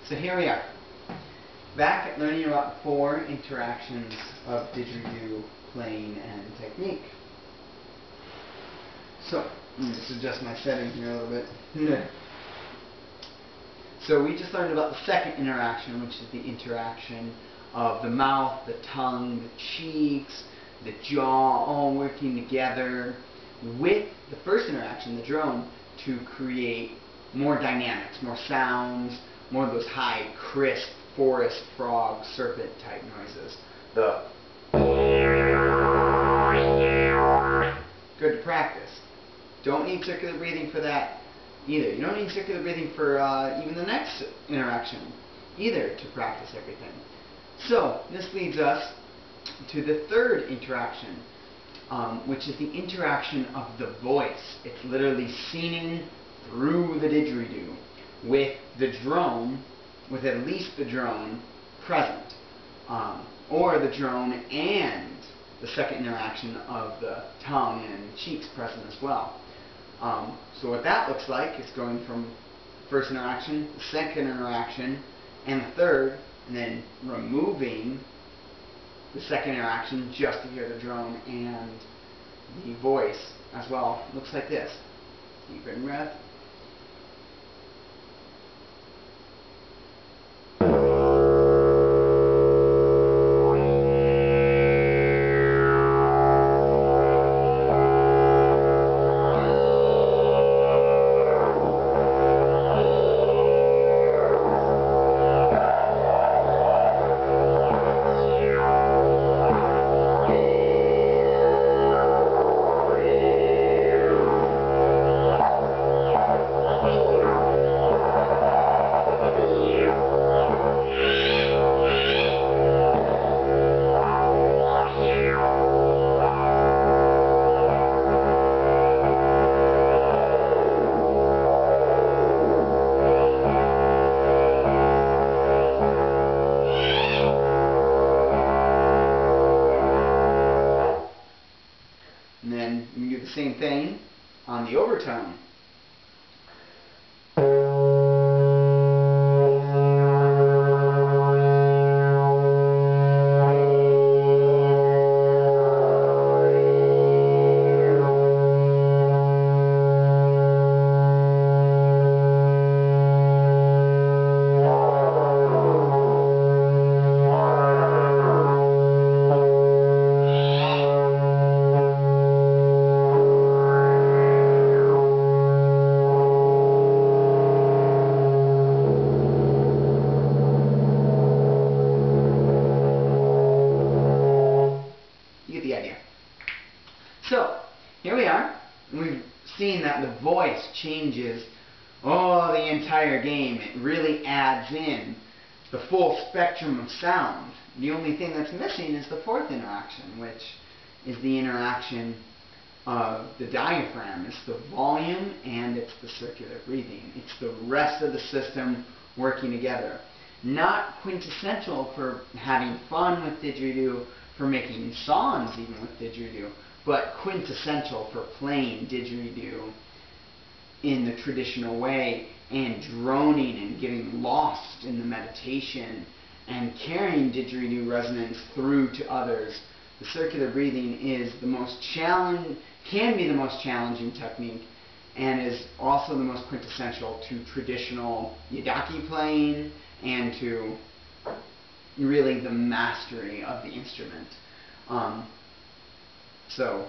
So here we are, back at learning about the 4 interactions of didgeridoo playing and technique. So, let me just adjust my setting here a little bit. So we just learned about the second interaction, which is the interaction of the mouth, the tongue, the cheeks, the jaw, all working together with the first interaction, the drone, to create more dynamics, more sounds, more of those high, crisp, forest, frog, serpent type noises. Good to practice. Don't need circular breathing for that either. You don't need circular breathing for even the next interaction either to practice everything. So this leads us to the third interaction, which is the interaction of the voice. It's literally singing through the didgeridoo with the drone, with at least the drone present, or the drone and the second interaction of the tongue and cheeks present as well. So what that looks like is going from first interaction, the second interaction, and the third, and then removing the second interaction just to hear the drone and the voice as well. It looks like this. Deep in breath. And then you can do the same thing on the overtone. So, here we are. We've seen that the voice changes the entire game. It really adds in the full spectrum of sound. The only thing that's missing is the fourth interaction, which is the interaction of the diaphragm. It's the volume and it's the circular breathing. It's the rest of the system working together. Not quintessential for having fun with didgeridoo, for making songs even with didgeridoo, but quintessential for playing didgeridoo in the traditional way and droning and getting lost in the meditation and carrying didgeridoo resonance through to others. The circular breathing is the most can be the most challenging technique, and is also the most quintessential to traditional yidaki playing and to really the mastery of the instrument. So,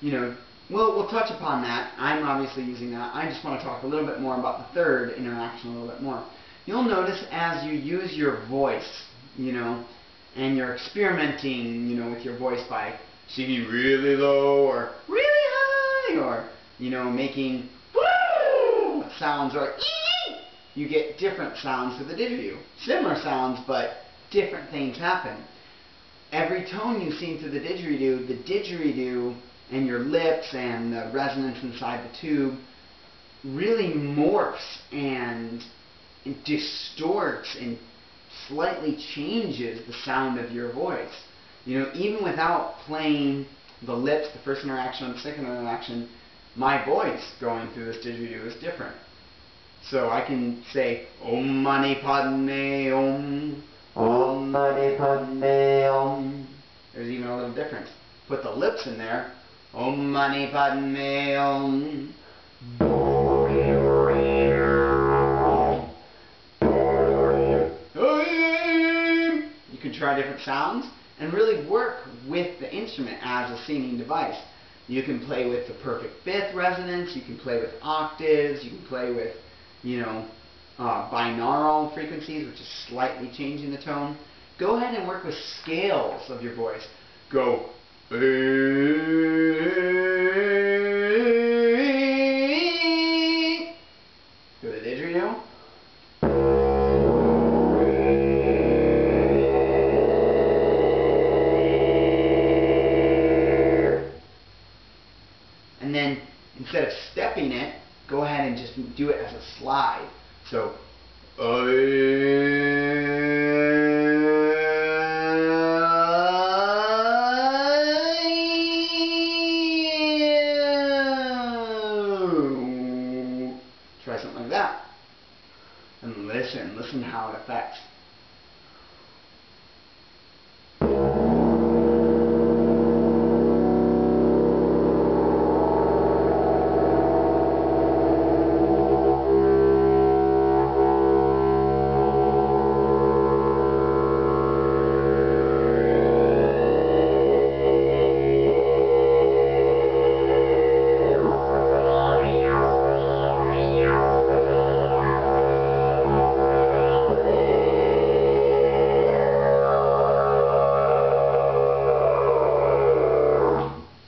you know, we'll touch upon that. I'm obviously using that. I just want to talk a little bit more about the third interaction a little bit more. You'll notice as you use your voice, you know, and you're experimenting, you know, with your voice by singing really low or really high, or, you know, making woo sounds, or ee, you get different sounds with the didgeridoo. Similar sounds, but different things happen. Every tone you sing through the didgeridoo and your lips and the resonance inside the tube really morphs and it distorts and slightly changes the sound of your voice. You know, even without playing the lips, the first interaction, the second interaction, my voice going through this didgeridoo is different. So I can say Om Mani Padme Om. Om Mani Padme Om. There's even a little difference. Put the lips in there. Om Mani Padme Om. You can try different sounds and really work with the instrument as a singing device. You can play with the perfect fifth resonance, you can play with octaves, you can play with, binaural frequencies, which is slightly changing the tone. Go ahead and work with scales of your voice. Go. Go to didgeridoo. And then, instead of stepping it, go ahead and just do it as a slide. So, try something like that. And listen how it affects.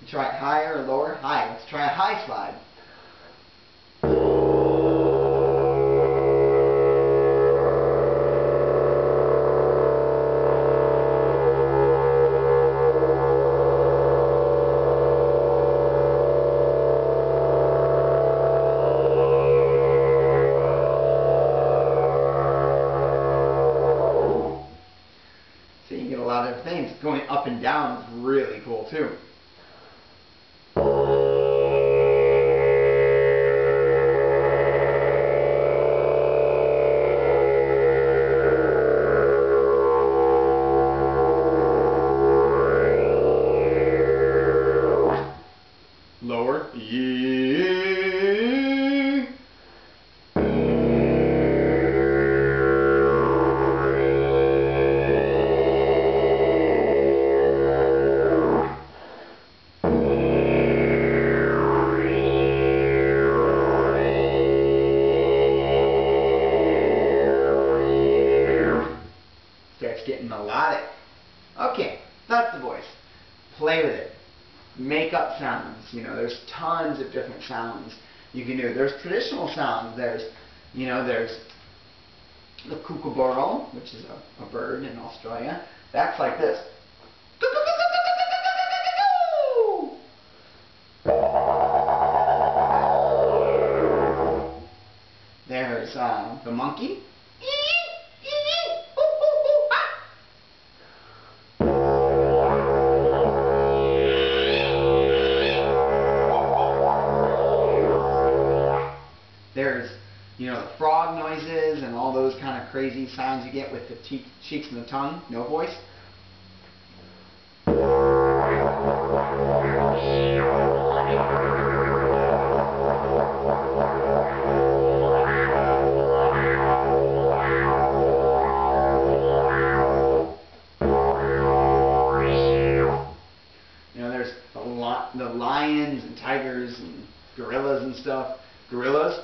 Try it higher or lower? High. Let's try a high slide. So you get a lot of things. Going up and down is really cool too. Lower. Starts getting melodic. Okay, that's the voice. Play with it. Make up sounds. There's tons of different sounds you can do. There's traditional sounds. There's the kookaburra, which is a bird in Australia. That's like this. There's the monkey. There's, the frog noises and all those kind of crazy sounds you get with the cheeks and the tongue, no voice. There's the lions and tigers and gorillas and stuff. Gorillas.